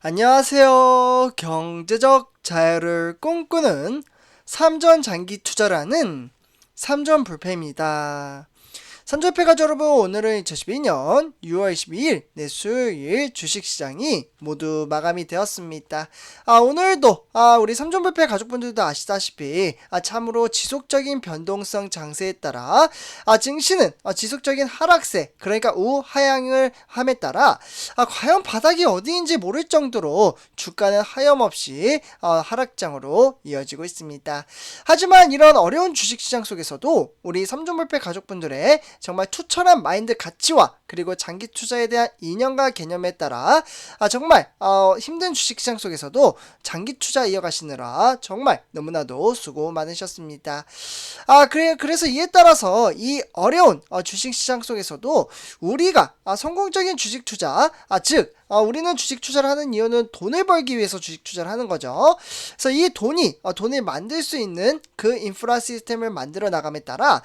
안녕하세요. 경제적 자유를 꿈꾸는 삼전 장기 투자라는 삼전 불패입니다. 삼전패 가족 여러분, 오늘은 2012년 6월 22일 수요일 주식시장이 모두 마감이 되었습니다. 오늘도 우리 삼전불패 가족분들도 아시다시피 참으로 지속적인 변동성 장세에 따라 증시는 지속적인 하락세, 그러니까 우하향을 함에 따라 과연 바닥이 어디인지 모를 정도로 주가는 하염없이 하락장으로 이어지고 있습니다. 하지만 이런 어려운 주식시장 속에서도 우리 삼전불패 가족분들의 정말 투철한 마인드 가치와 그리고 장기 투자에 대한 이념과 개념에 따라 정말 힘든 주식시장 속에서도 장기 투자 이어가시느라 정말 너무나도 수고 많으셨습니다. 그래서 이에 따라서 이 어려운 주식시장 속에서도 우리가 성공적인 주식 투자, 즉 우리는 주식 투자를 하는 이유는 돈을 벌기 위해서 주식 투자를 하는 거죠. 그래서 이 돈을 만들 수 있는 그 인프라 시스템을 만들어 나감에 따라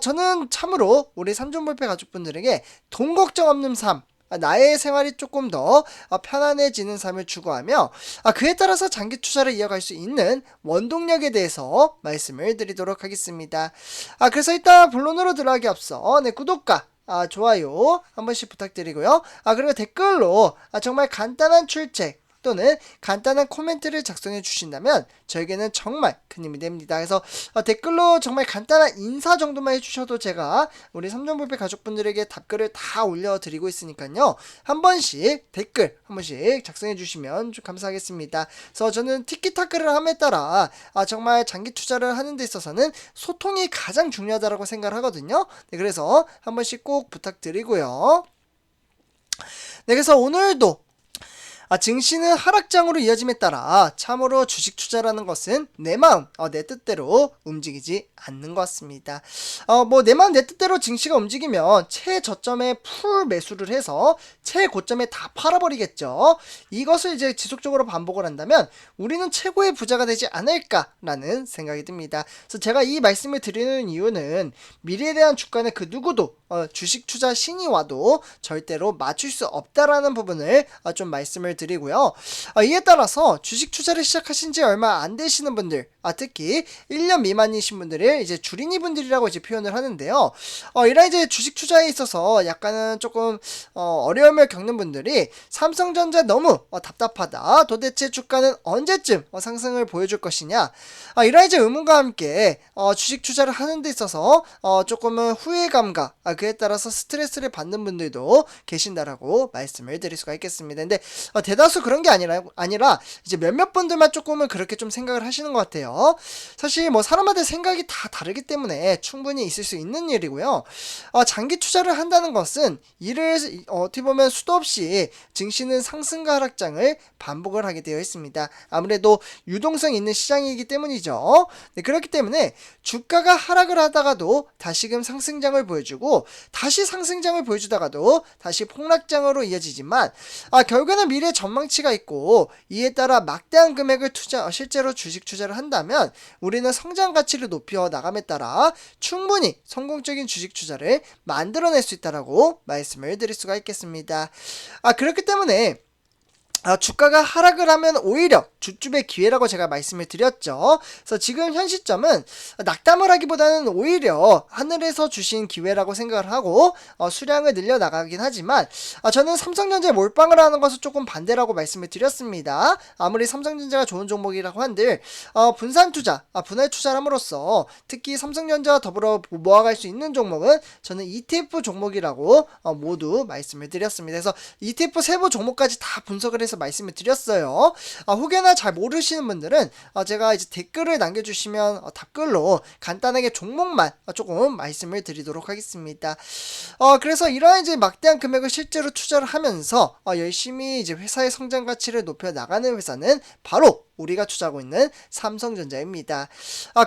저는 참으로 우리 삼존불패 가족분들에게 돈 걱정 없는 삶, 나의 생활이 조금 더 편안해지는 삶을 추구하며 그에 따라서 장기 투자를 이어갈 수 있는 원동력에 대해서 말씀을 드리도록 하겠습니다. 그래서 일단 본론으로 들어가기 앞서 구독과 좋아요 한 번씩 부탁드리고요. 그리고 댓글로 정말 간단한 출첵 또는 간단한 코멘트를 작성해 주신다면 저에게는 정말 큰 힘이 됩니다. 그래서 댓글로 정말 간단한 인사 정도만 해주셔도 제가 우리 삼전불패 가족분들에게 답글을 다 올려드리고 있으니까요. 한 번씩 댓글 한 번씩 작성해 주시면 좀 감사하겠습니다. 그래서 저는 티키타카를 함에 따라 정말 장기 투자를 하는 데 있어서는 소통이 가장 중요하다고 생각을 하거든요. 네, 그래서 한 번씩 꼭 부탁드리고요. 네, 그래서 오늘도 증시는 하락장으로 이어짐에 따라 참으로 주식 투자라는 것은 내 마음, 내 뜻대로 움직이지 않는 것 같습니다. 내 마음 내 뜻대로 증시가 움직이면 최저점에 풀 매수를 해서 최고점에 다 팔아버리겠죠. 이것을 이제 지속적으로 반복을 한다면 우리는 최고의 부자가 되지 않을까라는 생각이 듭니다. 그래서 제가 이 말씀을 드리는 이유는 미래에 대한 주가는 그 누구도 주식 투자 신이 와도 절대로 맞출 수 없다라는 부분을 좀 말씀을 드리고요. 이에 따라서 주식 투자를 시작하신 지 얼마 안 되시는 분들, 특히 1년 미만이신 분들을 이제 주린이 분들이라고 이제 표현을 하는데요. 이런 이제 주식 투자에 있어서 약간은 조금 어려움을 겪는 분들이 삼성전자 너무 답답하다. 도대체 주가는 언제쯤 상승을 보여줄 것이냐. 이런 이제 의문과 함께 주식 투자를 하는 데 있어서 조금은 후회감과 그에 따라서 스트레스를 받는 분들도 계신다라고 말씀을 드릴 수가 있겠습니다. 근데 대다수 그런 게 아니라 이제 몇몇 분들만 조금은 그렇게 좀 생각을 하시는 것 같아요. 사실 사람마다 생각이 다 다르기 때문에 충분히 있을 수 있는 일이고요. 장기 투자를 한다는 것은 이를 어떻게 보면 수도 없이 증시는 상승과 하락장을 반복을 하게 되어 있습니다. 아무래도 유동성 있는 시장이기 때문이죠. 네, 그렇기 때문에 주가가 하락을 하다가도 다시금 상승장을 보여주고 다시 상승장을 보여주다가도 다시 폭락장으로 이어지지만 결국에는 미래 전망치가 있고 이에 따라 막대한 금액을 실제로 주식 투자를 한다면 우리는 성장 가치를 높여 나감에 따라 충분히 성공적인 주식 투자를 만들어낼 수 있다라고 말씀을 드릴 수가 있겠습니다. 그렇기 때문에 주가가 하락을 하면 오히려 주춤의 기회라고 제가 말씀을 드렸죠. 그래서 지금 현 시점은 낙담을 하기보다는 오히려 하늘에서 주신 기회라고 생각을 하고 수량을 늘려나가긴 하지만 저는 삼성전자에 몰빵을 하는 것은 조금 반대라고 말씀을 드렸습니다. 아무리 삼성전자가 좋은 종목이라고 한들 분산 투자, 분할 투자를 함으로써 특히 삼성전자와 더불어 모아갈 수 있는 종목은 저는 ETF 종목이라고 모두 말씀을 드렸습니다. 그래서 ETF 세부 종목까지 다 분석을 해서 말씀을 드렸어요. 혹여나 잘 모르시는 분들은 제가 이제 댓글을 남겨주시면 답글로 간단하게 종목만 조금 말씀을 드리도록 하겠습니다. 그래서 이러한 이제 막대한 금액을 실제로 투자를 하면서 열심히 이제 회사의 성장 가치를 높여 나가는 회사는 바로 우리가 투자하고 있는 삼성전자입니다.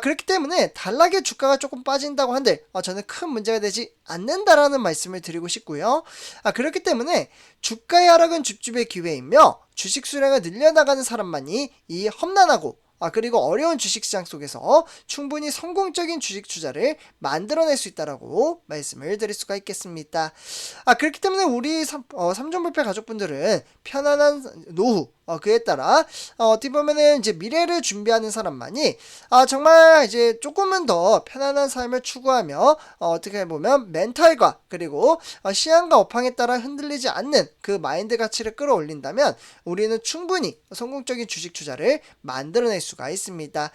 그렇기 때문에 단락에 주가가 조금 빠진다고 한들 저는 큰 문제가 되지 않는다라는 말씀을 드리고 싶고요. 그렇기 때문에 주가의 하락은 줍줍의 기회이며 주식 수량을 늘려나가는 사람만이 이 험난하고 그리고 어려운 주식시장 속에서 충분히 성공적인 주식 투자를 만들어낼 수 있다라고 말씀을 드릴 수가 있겠습니다. 그렇기 때문에 우리 삼전불패 가족분들은 편안한 노후, 그에 따라 어떻게 보면은 이제 미래를 준비하는 사람만이 정말 이제 조금은 더 편안한 삶을 추구하며 어떻게 보면 멘탈과 그리고 시향과 업황에 따라 흔들리지 않는 그 마인드 가치를 끌어올린다면 우리는 충분히 성공적인 주식 투자를 만들어낼 수가 있습니다.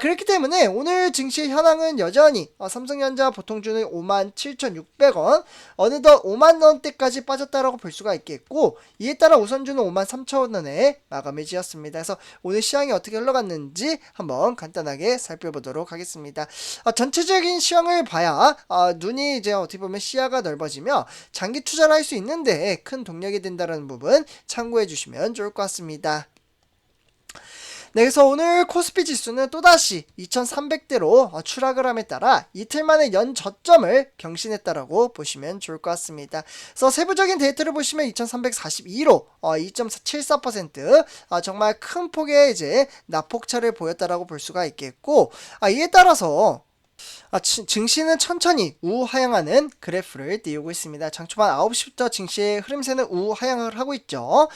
그렇기 때문에 오늘 증시 현황은 여전히 삼성전자 보통주는 57,600원, 어느덧 5만원대까지 빠졌다라고 볼 수가 있겠고, 이에 따라 우선주는 53,000원에 마감을 지었습니다. 그래서 오늘 시황이 어떻게 흘러갔는지 한번 간단하게 살펴보도록 하겠습니다. 전체적인 시황을 봐야 눈이 이제 어떻게 보면 시야가 넓어지며 장기 투자를 할 수 있는데 큰 동력이 된다는 부분 참고해 주시면 좋을 것 같습니다. 네, 그래서 오늘 코스피 지수는 또다시 2300대로 추락을 함에 따라 이틀 만에 연 저점을 경신했다라고 보시면 좋을 것 같습니다. 그래서 세부적인 데이터를 보시면 2342로 2.74% 정말 큰 폭의 이제 낙폭차를 보였다라고 볼 수가 있겠고, 이에 따라서 증시는 천천히 우하향하는 그래프를 띄우고 있습니다. 장초반 9시부터 증시의 흐름세는 우하향을 하고 있죠.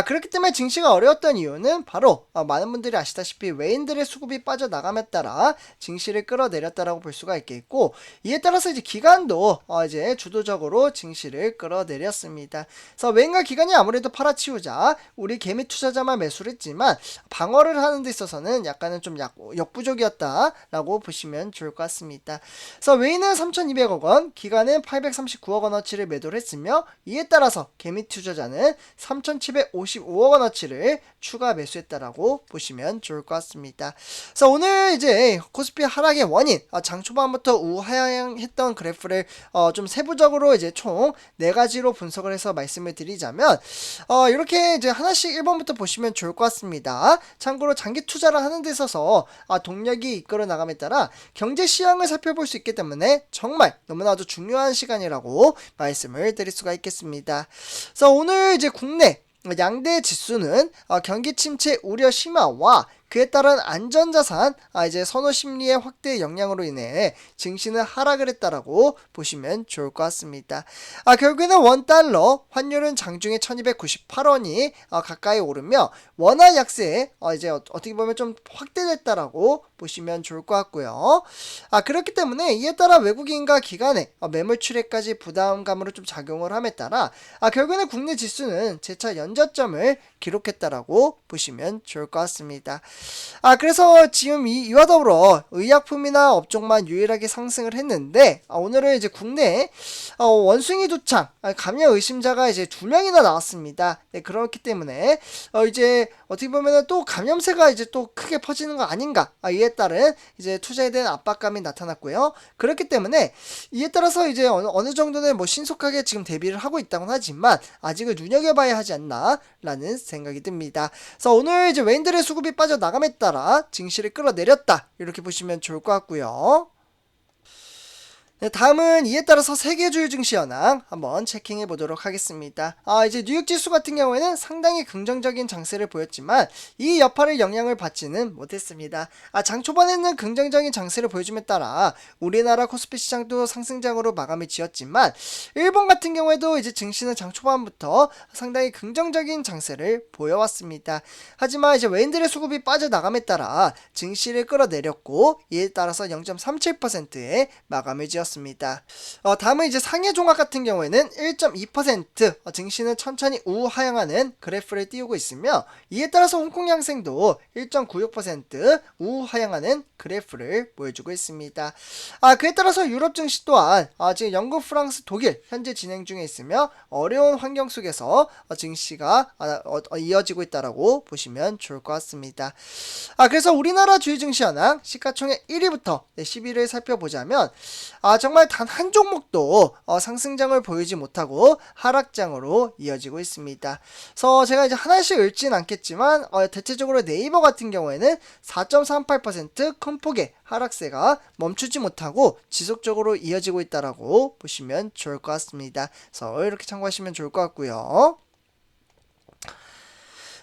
그렇기 때문에 증시가 어려웠던 이유는 바로 많은 분들이 아시다시피 외인들의 수급이 빠져나감에 따라 증시를 끌어내렸다라고 볼 수가 있겠고, 이에 따라서 이제 기관도 이제 주도적으로 증시를 끌어내렸습니다. 그래서 외인과 기관이 아무래도 팔아치우자 우리 개미 투자자만 매수를 했지만 방어를 하는 데 있어서는 약간은 좀 역부족이었다라고 보시면 좋을 것 같습니다. 그래서 외인은 3,200억 원, 기관은 839억 원어치를 매도를 했으며, 이에 따라서 개미 투자자는 3,755억 원어치를 추가 매수했다라고 보시면 좋을 것 같습니다. 그래서 오늘 이제 코스피 하락의 원인, 장 초반부터 우하향했던 그래프를 좀 세부적으로 이제 총 4가지로 분석을 해서 말씀을 드리자면, 이렇게 이제 하나씩 1번부터 보시면 좋을 것 같습니다. 참고로 장기 투자를 하는 데 있어서 동력이 이끌어 나감에 따라 경제 시황을 살펴볼 수 있기 때문에 정말 너무나도 중요한 시간이라고 말씀을 드릴 수가 있겠습니다. 그래서 오늘 이제 국내 양대 지수는 경기 침체 우려 심화와 그에 따른 안전자산 이제 선호 심리의 확대 영향으로 인해 증시는 하락을 했다라고 보시면 좋을 것 같습니다. 결국에는 원달러 환율은 장중에 1298원이 가까이 오르며 원화 약세 이제 어떻게 보면 좀 확대됐다라고 보시면 좋을 것 같고요. 그렇기 때문에 이에 따라 외국인과 기관의 매물 출회까지 부담감으로 좀 작용을 함에 따라 결국에는 국내 지수는 재차 연저점을 기록했다라고 보시면 좋을 것 같습니다. 그래서 지금 이와 더불어 의약품이나 업종만 유일하게 상승을 했는데, 오늘은 이제 국내 원숭이 두창 감염 의심자가 이제 2명이나 나왔습니다. 네, 그렇기 때문에 이제 어떻게 보면은 또 감염세가 이제 또 크게 퍼지는 거 아닌가, 이에 따른 이제 투자에 대한 압박감이 나타났고요. 그렇기 때문에 이에 따라서 이제 어느 정도는 뭐 신속하게 지금 대비를 하고 있다고는 하지만 아직은 눈여겨봐야 하지 않나 라는 생각이 듭니다. 그래서 오늘 이제 외인들의 수급이 빠져나감에 따라 증시를 끌어내렸다, 이렇게 보시면 좋을 것 같고요. 네, 다음은 이에 따라서 세계주요 증시 현황 한번 체킹해 보도록 하겠습니다. 이제 뉴욕 지수 같은 경우에는 상당히 긍정적인 장세를 보였지만 이 여파를 영향을 받지는 못했습니다. 장 초반에는 긍정적인 장세를 보여줌에 따라 우리나라 코스피 시장도 상승장으로 마감이 지었지만, 일본 같은 경우에도 이제 증시는 장 초반부터 상당히 긍정적인 장세를 보여왔습니다. 하지만 이제 외인들의 수급이 빠져나감에 따라 증시를 끌어내렸고, 이에 따라서 0.37%의 마감을 지었습니다. 다음은 이제 상해 종합 같은 경우에는 1.2% 증시는 천천히 우하향하는 그래프를 띄우고 있으며, 이에 따라서 홍콩 양생도 1.96% 우하향하는 그래프를 보여주고 있습니다. 그에 따라서 유럽 증시 또한 지금 영국, 프랑스, 독일 현재 진행 중에 있으며 어려운 환경 속에서 증시가 이어지고 있다라고 보시면 좋을 것 같습니다. 그래서 우리나라 주요 증시 현황 시가총액 1위부터 10위를 살펴보자면 정말 단 한 종목도 상승장을 보이지 못하고 하락장으로 이어지고 있습니다. 그래서 제가 이제 하나씩 읽진 않겠지만 대체적으로 네이버 같은 경우에는 4.38% 큰 폭의 하락세가 멈추지 못하고 지속적으로 이어지고 있다라고 보시면 좋을 것 같습니다. 그래서 이렇게 참고하시면 좋을 것 같고요.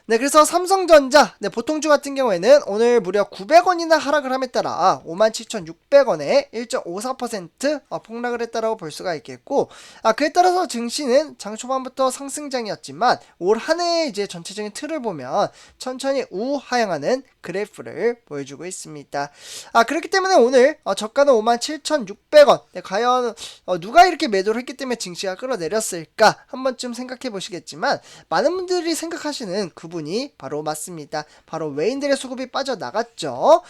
네, 그래서 삼성전자, 네, 보통주 같은 경우에는 오늘 무려 900원이나 하락을 함에 따라 57,600원에 1.54% 폭락을 했다라고 볼 수가 있겠고, 그에 따라서 증시는 장 초반부터 상승장이었지만 올 한 해의 이제 전체적인 틀을 보면 천천히 우하향하는 그래프를 보여주고 있습니다. 그렇기 때문에 오늘 저가는 57,600원. 네, 과연 누가 이렇게 매도를 했기 때문에 증시가 끌어내렸을까? 한 번쯤 생각해 보시겠지만 많은 분들이 생각하시는 그분이 바로 맞습니다. 바로 외인들의 수급이 빠져나갔죠.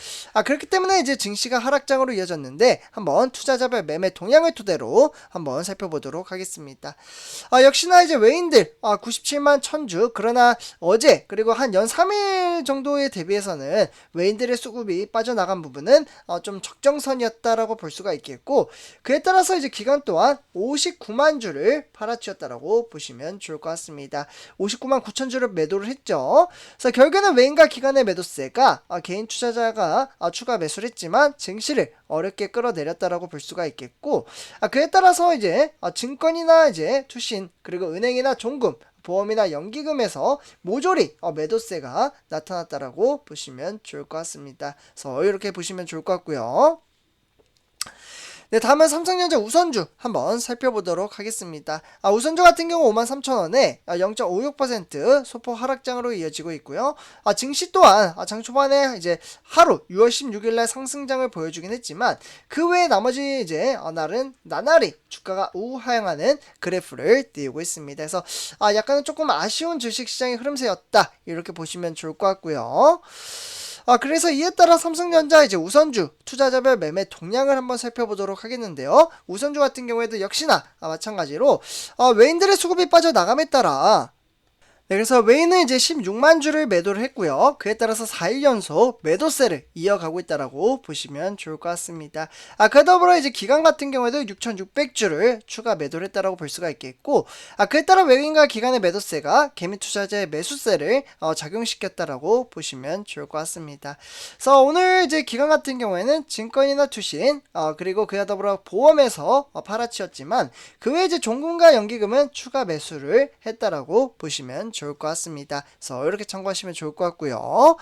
그렇기 때문에 이제 증시가 하락장으로 이어졌는데 한번 투자자별 매매 동향을 토대로 한번 살펴보도록 하겠습니다. 역시나 이제 외인들 97만 천주, 그러나 어제 그리고 한 연 3일 정도에 대비해서는 외인들의 수급이 빠져나간 부분은 좀 적정선이었다라고 볼 수가 있겠고, 그에 따라서 이제 기간 동안 59만 주를 팔아치웠다라고 보시면 좋을 것 같습니다. 59만 9천 주를 매도를 했죠. 그래서 결국에는 외인과 기관의 매도세가 개인 투자자가 추가 매수를 했지만 증시를 어렵게 끌어내렸다라고 볼 수가 있겠고, 그에 따라서 이제 증권이나 이제 투신, 그리고 은행이나 종금, 보험이나 연기금에서 모조리 매도세가 나타났다라고 보시면 좋을 것 같습니다. 그래서 이렇게 보시면 좋을 것 같고요. 네, 다음은 삼성전자 우선주 한번 살펴보도록 하겠습니다. 우선주 같은 경우 53,000원에 0.56% 소폭 하락장으로 이어지고 있고요. 증시 또한 장 초반에 이제 하루 6월 16일날 상승장을 보여주긴 했지만 그 외에 나머지 이제 날은 나날이 주가가 우하향하는 그래프를 띄우고 있습니다. 그래서 약간은 조금 아쉬운 주식시장의 흐름세였다, 이렇게 보시면 좋을 것 같고요. 그래서 이에 따라 삼성전자 이제 우선주 투자자별 매매 동향을 한번 살펴보도록 하겠는데요. 우선주 같은 경우에도 역시나 마찬가지로 외인들의 수급이 빠져나감에 따라, 네, 그래서 외인은 이제 16만 주를 매도를 했고요. 그에 따라서 4일 연속 매도세를 이어가고 있다라고 보시면 좋을 것 같습니다. 그에 더불어 이제 기관 같은 경우에도 6,600주를 추가 매도를 했다라고 볼 수가 있겠고, 그에 따라 외인과 기관의 매도세가 개미 투자자의 매수세를 작용시켰다라고 보시면 좋을 것 같습니다. 그래서 오늘 이제 기관 같은 경우에는 증권이나 투신, 그리고 그에 더불어 보험에서 팔아치웠지만 그 외에 이제 종금과 연기금은 추가 매수를 했다라고 보시면 좋을 것 같습니다. 그래서 이렇게 참고하시면 좋을 것 같고요.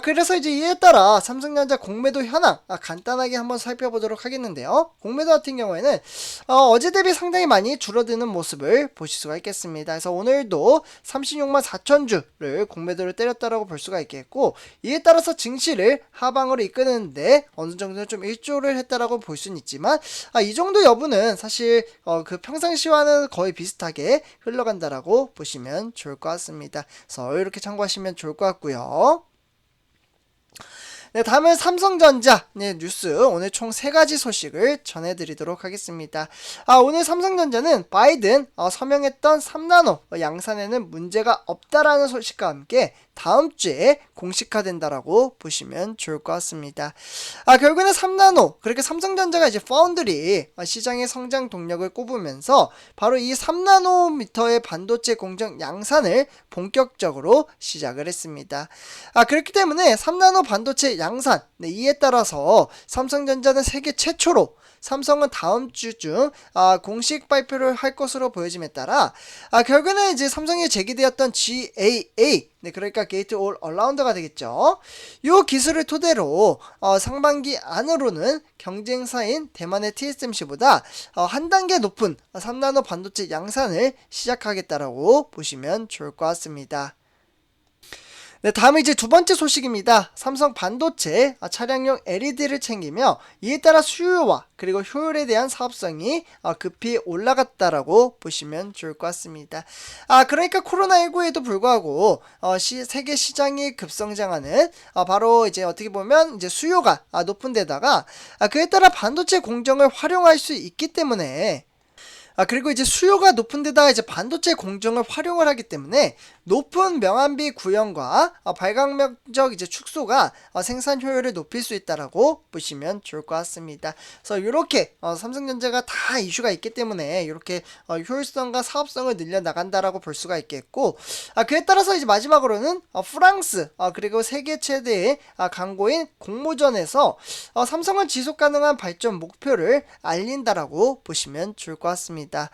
그래서 이제 이에 따라 삼성전자 공매도 현황 간단하게 한번 살펴보도록 하겠는데요. 공매도 같은 경우에는 어제 대비 상당히 많이 줄어드는 모습을 보실 수가 있겠습니다. 그래서 오늘도 36만 4천 주를 공매도를 때렸다라고 볼 수가 있겠고, 이에 따라서 증시를 하방으로 이끄는데 어느 정도는 좀 일조를 했다라고 볼 수는 있지만 이 정도 여부는 사실 그 평상시와는 거의 비슷하게 흘러간다라고 보시면 좋을 것 같습니다. 그래서 이렇게 참고하시면 좋을 것 같고요. 네, 다음은 삼성전자 뉴스, 오늘 총 3가지 소식을 전해드리도록 하겠습니다. 오늘 삼성전자는 바이든 서명했던 3나노 양산에는 문제가 없다라는 소식과 함께 다음 주에 공식화된다라고 보시면 좋을 것 같습니다. 결국에는 3나노, 그렇게 삼성전자가 이제 파운드리 시장의 성장 동력을 꼽으면서 바로 이 3나노미터의 반도체 공정 양산을 본격적으로 시작을 했습니다. 그렇기 때문에 3나노 반도체 양산, 이에 따라서 삼성전자는 세계 최초로, 삼성은 다음 주 중 공식 발표를 할 것으로 보여짐에 따라 결국에는 이제 삼성에 제기되었던 GAA, 그러니까 게이트 올 어라운드가 되겠죠. 이 기술을 토대로 상반기 안으로는 경쟁사인 대만의 TSMC보다 한 단계 높은 3나노 반도체 양산을 시작하겠다라고 보시면 좋을 것 같습니다. 네, 다음은 이제 두 번째 소식입니다. 삼성 반도체 차량용 LED를 챙기며 이에 따라 수요와 그리고 효율에 대한 사업성이 급히 올라갔다라고 보시면 좋을 것 같습니다. 그러니까 코로나19에도 불구하고 세계 시장이 급성장하는 바로 이제 어떻게 보면 이제 수요가 높은 데다가 그에 따라 반도체 공정을 활용할 수 있기 때문에, 그리고 이제 수요가 높은 데다가 이제 반도체 공정을 활용을 하기 때문에 높은 명암비 구현과 발광 면적 이제 축소가 생산 효율을 높일 수 있다라고 보시면 좋을 것 같습니다. 그래서 이렇게 삼성전자가 다 이슈가 있기 때문에 이렇게 효율성과 사업성을 늘려 나간다라고 볼 수가 있겠고, 그에 따라서 이제 마지막으로는 프랑스 그리고 세계 최대의 강고인 공모전에서 삼성은 지속 가능한 발전 목표를 알린다라고 보시면 좋을 것 같습니다. 있습니다.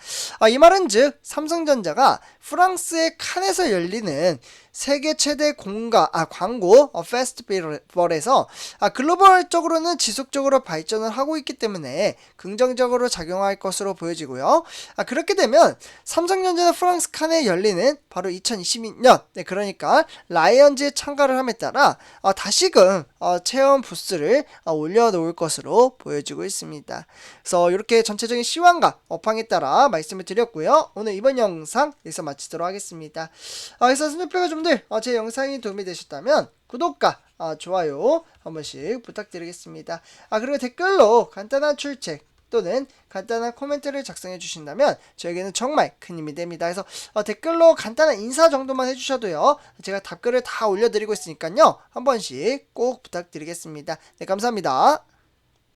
이 말은즉 삼성전자가 프랑스의 칸에서 열리는 세계 최대 광고 페스티벌에서 글로벌적으로는 지속적으로 발전을 하고 있기 때문에 긍정적으로 작용할 것으로 보여지고요. 그렇게 되면 삼성전자는 프랑스 칸에 열리는 바로 2022년, 그러니까 라이언즈에 참가를 함에 따라 다시금 체험 부스를 올려놓을 것으로 보여지고 있습니다. 그래서 이렇게 전체적인 시황과 업황에 따라 말씀을 드렸고요. 오늘 이번 영상 여기서 마치도록 하겠습니다. 그래서 선생님들 제 영상이 도움이 되셨다면 구독과 좋아요 한 번씩 부탁드리겠습니다. 그리고 댓글로 간단한 출첵 또는 간단한 코멘트를 작성해 주신다면 저에게는 정말 큰 힘이 됩니다. 그래서 댓글로 간단한 인사 정도만 해주셔도요, 제가 답글을 다 올려드리고 있으니까요, 한 번씩 꼭 부탁드리겠습니다. 네, 감사합니다.